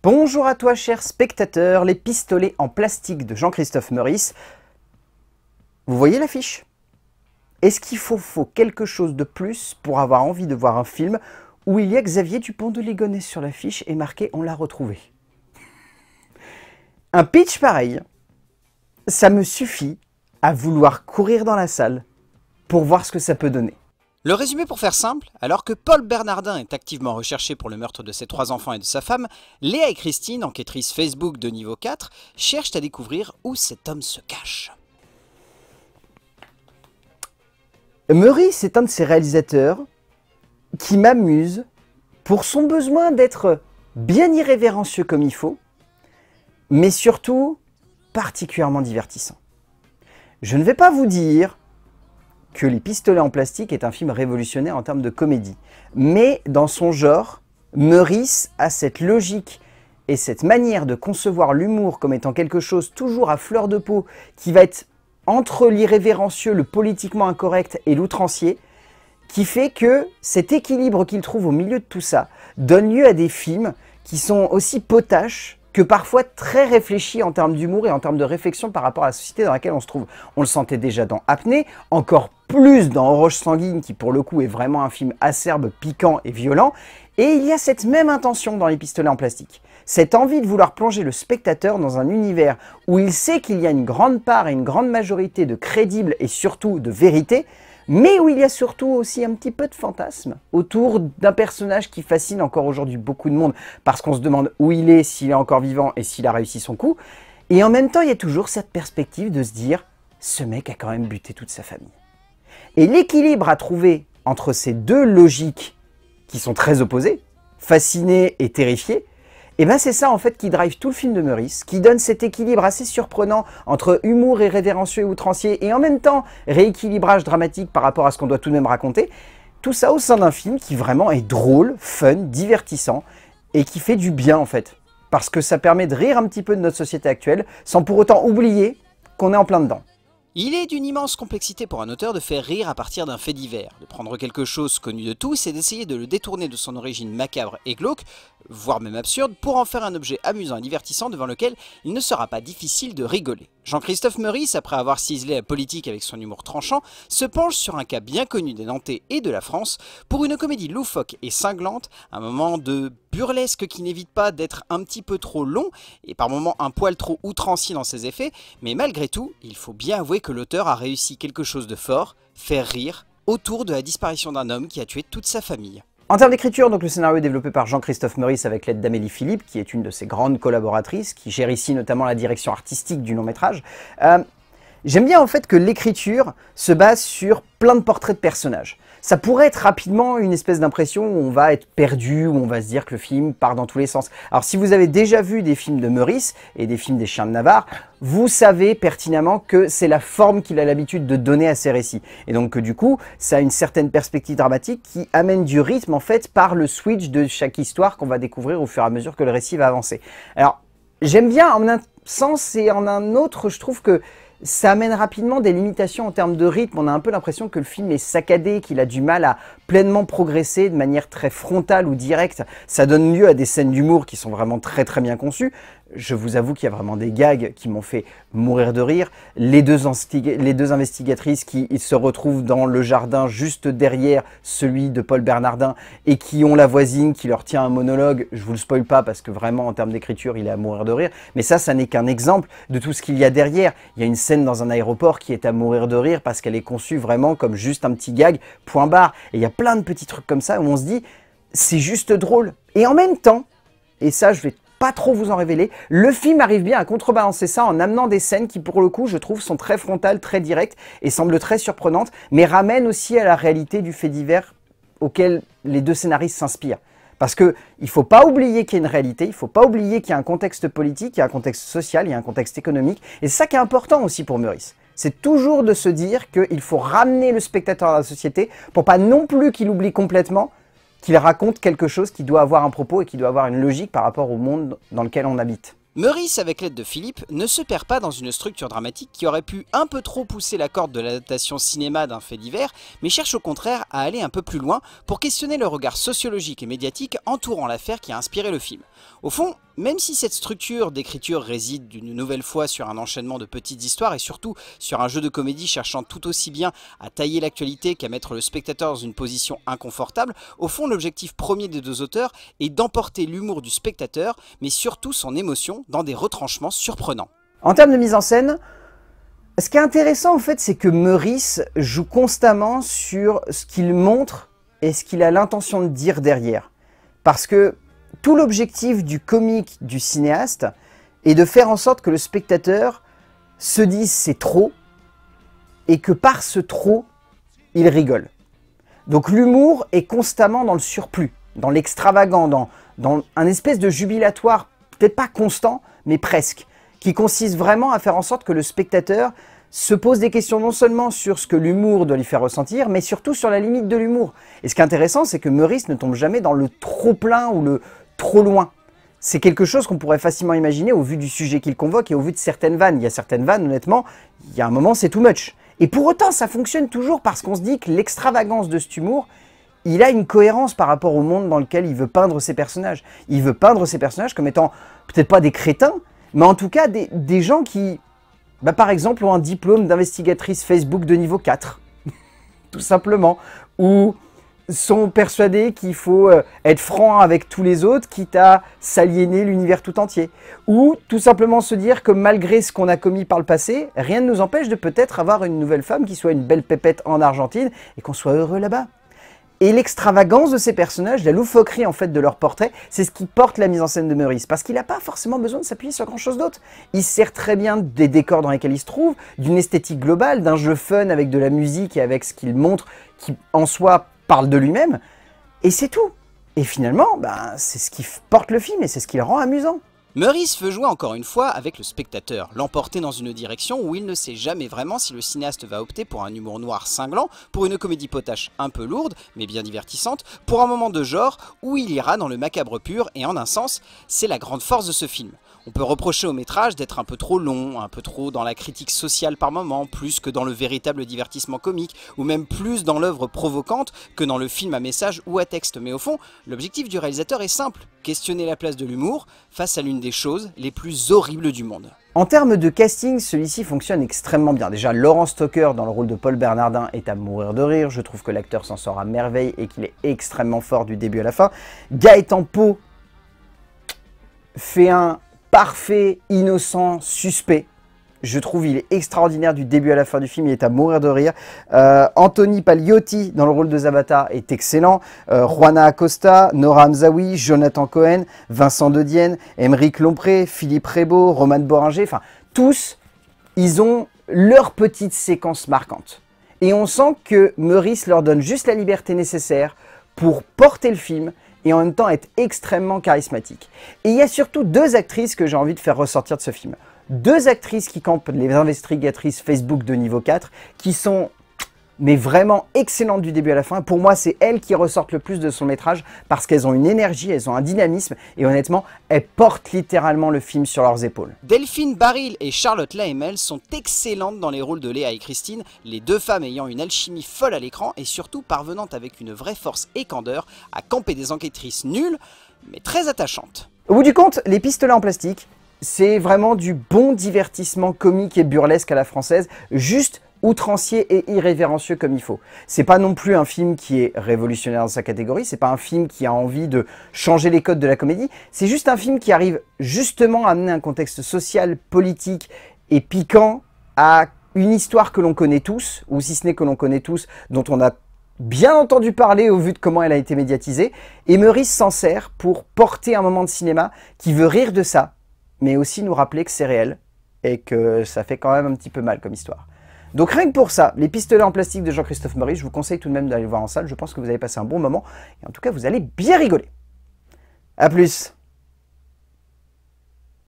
Bonjour à toi cher spectateur, les pistolets en plastique de Jean-Christophe Meurice. Vous voyez l'affiche? Est-ce qu'il faut quelque chose de plus pour avoir envie de voir un film où il y a Xavier Dupont de Ligonnès sur l'affiche et marqué "On l'a retrouvé"? Un pitch pareil, ça me suffit à vouloir courir dans la salle pour voir ce que ça peut donner. Le résumé pour faire simple, alors que Paul Bernardin est activement recherché pour le meurtre de ses 3 enfants et de sa femme, Léa et Christine, enquêtrices Facebook de niveau 4, cherchent à découvrir où cet homme se cache. Meurice est un de ces réalisateurs qui m'amuse pour son besoin d'être bien irrévérencieux comme il faut, mais surtout particulièrement divertissant. Je ne vais pas vous dire que Les Pistolets en plastique est un film révolutionnaire en termes de comédie. Mais dans son genre, Meurice a cette logique et cette manière de concevoir l'humour comme étant quelque chose toujours à fleur de peau, qui va être entre l'irrévérencieux, le politiquement incorrect et l'outrancier, qui fait que cet équilibre qu'il trouve au milieu de tout ça donne lieu à des films qui sont aussi potaches que parfois très réfléchis en termes d'humour et en termes de réflexion par rapport à la société dans laquelle on se trouve. On le sentait déjà dans Apnée, encore plus dans Roche Sanguine, qui pour le coup est vraiment un film acerbe, piquant et violent. Et il y a cette même intention dans Les Pistolets en plastique. Cette envie de vouloir plonger le spectateur dans un univers où il sait qu'il y a une grande part et une grande majorité de crédible et surtout de vérité, mais où il y a surtout aussi un petit peu de fantasme autour d'un personnage qui fascine encore aujourd'hui beaucoup de monde parce qu'on se demande où il est, s'il est encore vivant et s'il a réussi son coup. Et en même temps, il y a toujours cette perspective de se dire « ce mec a quand même buté toute sa famille ». Et l'équilibre à trouver entre ces deux logiques qui sont très opposées, fasciné et terrifié, et bien c'est ça en fait qui drive tout le film de Meurice, qui donne cet équilibre assez surprenant entre humour irrévérencieux et outrancier et en même temps rééquilibrage dramatique par rapport à ce qu'on doit tout de même raconter. Tout ça au sein d'un film qui vraiment est drôle, fun, divertissant et qui fait du bien en fait. Parce que ça permet de rire un petit peu de notre société actuelle sans pour autant oublier qu'on est en plein dedans. Il est d'une immense complexité pour un auteur de faire rire à partir d'un fait divers, de prendre quelque chose connu de tous et d'essayer de le détourner de son origine macabre et glauque, voire même absurde, pour en faire un objet amusant et divertissant devant lequel il ne sera pas difficile de rigoler. Jean-Christophe Meurice, après avoir ciselé la politique avec son humour tranchant, se penche sur un cas bien connu des Nantais et de la France pour une comédie loufoque et cinglante, un moment de burlesque qui n'évite pas d'être un petit peu trop long et par moments un poil trop outrancier dans ses effets, mais malgré tout, il faut bien avouer que l'auteur a réussi quelque chose de fort, faire rire, autour de la disparition d'un homme qui a tué toute sa famille. En termes d'écriture, donc le scénario est développé par Jean-Christophe Meurice avec l'aide d'Amélie Philippe, qui est une de ses grandes collaboratrices, qui gère ici notamment la direction artistique du long-métrage. J'aime bien en fait que l'écriture se base sur plein de portraits de personnages. Ça pourrait être rapidement une espèce d'impression où on va être perdu, où on va se dire que le film part dans tous les sens. Alors si vous avez déjà vu des films de Meurice et des films des Chiens de Navarre, vous savez pertinemment que c'est la forme qu'il a l'habitude de donner à ses récits. Et donc que du coup, ça a une certaine perspective dramatique qui amène du rythme en fait par le switch de chaque histoire qu'on va découvrir au fur et à mesure que le récit va avancer. Alors j'aime bien en un sens et en un autre, je trouve que ça amène rapidement des limitations en termes de rythme. On a un peu l'impression que le film est saccadé, qu'il a du mal à pleinement progresser de manière très frontale ou directe. Ça donne lieu à des scènes d'humour qui sont vraiment très bien conçues. Je vous avoue qu'il y a vraiment des gags qui m'ont fait mourir de rire. Les deux investigatrices qui se retrouvent dans le jardin juste derrière celui de Paul Bernardin et qui ont la voisine qui leur tient un monologue. Je vous le spoil pas parce que vraiment en termes d'écriture il est à mourir de rire. Mais ça n'est qu'un exemple de tout ce qu'il y a derrière. Il y a une scène dans un aéroport qui est à mourir de rire parce qu'elle est conçue vraiment comme juste un petit gag, point barre. Et il y a plein de petits trucs comme ça où on se dit c'est juste drôle. Et en même temps, et ça je vais pas trop vous en révéler, le film arrive bien à contrebalancer ça en amenant des scènes qui pour le coup je trouve sont très frontales, très directes et semblent très surprenantes, mais ramènent aussi à la réalité du fait divers auquel les deux scénaristes s'inspirent. Parce qu'il ne faut pas oublier qu'il y a une réalité, il ne faut pas oublier qu'il y a un contexte politique, il y a un contexte social, il y a un contexte économique, et c'est ça qui est important aussi pour Meurice. C'est toujours de se dire qu'il faut ramener le spectateur à la société pour pas non plus qu'il oublie complètement qu'il raconte quelque chose qui doit avoir un propos et qui doit avoir une logique par rapport au monde dans lequel on habite. Meurice, avec l'aide de Philippe, ne se perd pas dans une structure dramatique qui aurait pu un peu trop pousser la corde de l'adaptation cinéma d'un fait divers, mais cherche au contraire à aller un peu plus loin pour questionner le regard sociologique et médiatique entourant l'affaire qui a inspiré le film. Au fond, Même si cette structure d'écriture réside d'une nouvelle fois sur un enchaînement de petites histoires et surtout sur un jeu de comédie cherchant tout aussi bien à tailler l'actualité qu'à mettre le spectateur dans une position inconfortable, au fond l'objectif premier des deux auteurs est d'emporter l'humour du spectateur, mais surtout son émotion dans des retranchements surprenants. En termes de mise en scène, ce qui est intéressant en fait, c'est que Meurice joue constamment sur ce qu'il montre et ce qu'il a l'intention de dire derrière. Parce que tout l'objectif du comique du cinéaste est de faire en sorte que le spectateur se dise c'est trop et que par ce trop, il rigole. Donc l'humour est constamment dans le surplus, dans l'extravagant, dans un espèce de jubilatoire, peut-être pas constant, mais presque, qui consiste vraiment à faire en sorte que le spectateur se pose des questions non seulement sur ce que l'humour doit lui faire ressentir, mais surtout sur la limite de l'humour. Et ce qui est intéressant, c'est que Meurice ne tombe jamais dans le trop plein ou le trop loin. C'est quelque chose qu'on pourrait facilement imaginer au vu du sujet qu'il convoque et au vu de certaines vannes. Il y a certaines vannes, honnêtement, il y a un moment, c'est too much. Et pour autant, ça fonctionne toujours parce qu'on se dit que l'extravagance de cet humour, il a une cohérence par rapport au monde dans lequel il veut peindre ses personnages. Il veut peindre ses personnages comme étant peut-être pas des crétins, mais en tout cas des gens qui, par exemple, ont un diplôme d'investigatrice Facebook de niveau 4, tout simplement, ou sont persuadés qu'il faut être franc avec tous les autres, quitte à s'aliéner l'univers tout entier. Ou tout simplement se dire que malgré ce qu'on a commis par le passé, rien ne nous empêche de peut-être avoir une nouvelle femme qui soit une belle pépette en Argentine et qu'on soit heureux là-bas. Et l'extravagance de ces personnages, la loufoquerie en fait de leur portrait, c'est ce qui porte la mise en scène de Meurice. Parce qu'il n'a pas forcément besoin de s'appuyer sur grand chose d'autre. Il se sert très bien des décors dans lesquels il se trouve, d'une esthétique globale, d'un jeu fun avec de la musique et avec ce qu'il montre, qui en soi parle de lui-même. Et c'est tout. Et finalement, c'est ce qui porte le film et c'est ce qui le rend amusant. Meurice veut jouer encore une fois avec le spectateur, l'emporter dans une direction où il ne sait jamais vraiment si le cinéaste va opter pour un humour noir cinglant, pour une comédie potache un peu lourde, mais bien divertissante, pour un moment de genre où il ira dans le macabre pur, et en un sens, c'est la grande force de ce film. On peut reprocher au métrage d'être un peu trop long, un peu trop dans la critique sociale par moment, plus que dans le véritable divertissement comique, ou même plus dans l'œuvre provocante que dans le film à message ou à texte. Mais au fond, l'objectif du réalisateur est simple, questionner la place de l'humour face à l'une des choses les plus horribles du monde. En termes de casting, celui-ci fonctionne extrêmement bien. Déjà, Laurent Stocker dans le rôle de Paul Bernardin est à mourir de rire. Je trouve que l'acteur s'en sort à merveille et qu'il est extrêmement fort du début à la fin. Gaëtan Pau fait un parfait, innocent, suspect. Je trouve il est extraordinaire du début à la fin du film, il est à mourir de rire. Anthony Paliotti dans le rôle de Zabata est excellent. Juana Acosta, Nora Hamzaoui, Jonathan Cohen, Vincent De Dienne, Émeric Lompré, Philippe Rebaud, Romane Boringer, enfin tous, ils ont leur petite séquence marquante. Et on sent que Meurice leur donne juste la liberté nécessaire pour porter le film et en même temps être extrêmement charismatique. Et il y a surtout deux actrices que j'ai envie de faire ressortir de ce film. Deux actrices qui campent les investigatrices Facebook de niveau 4, qui sont mais vraiment excellentes du début à la fin. Pour moi, c'est elles qui ressortent le plus de son métrage parce qu'elles ont une énergie, elles ont un dynamisme et honnêtement, elles portent littéralement le film sur leurs épaules. Delphine Baril et Charlotte Laemmel sont excellentes dans les rôles de Léa et Christine, les deux femmes ayant une alchimie folle à l'écran et surtout parvenant avec une vraie force et candeur à camper des enquêtrices nulles, mais très attachantes. Au bout du compte, Les Pistolets en plastique, c'est vraiment du bon divertissement comique et burlesque à la française, juste outrancier et irrévérencieux comme il faut. C'est pas non plus un film qui est révolutionnaire dans sa catégorie, c'est pas un film qui a envie de changer les codes de la comédie, c'est juste un film qui arrive justement à amener un contexte social, politique et piquant à une histoire que l'on connaît tous, ou si ce n'est que l'on connaît tous, dont on a bien entendu parler au vu de comment elle a été médiatisée, et Meurice s'en sert pour porter un moment de cinéma qui veut rire de ça, mais aussi nous rappeler que c'est réel, et que ça fait quand même un petit peu mal comme histoire. Donc rien que pour ça, Les Pistolets en plastique de Jean-Christophe Meurice, je vous conseille tout de même d'aller le voir en salle, je pense que vous allez passer un bon moment, et en tout cas vous allez bien rigoler. A plus.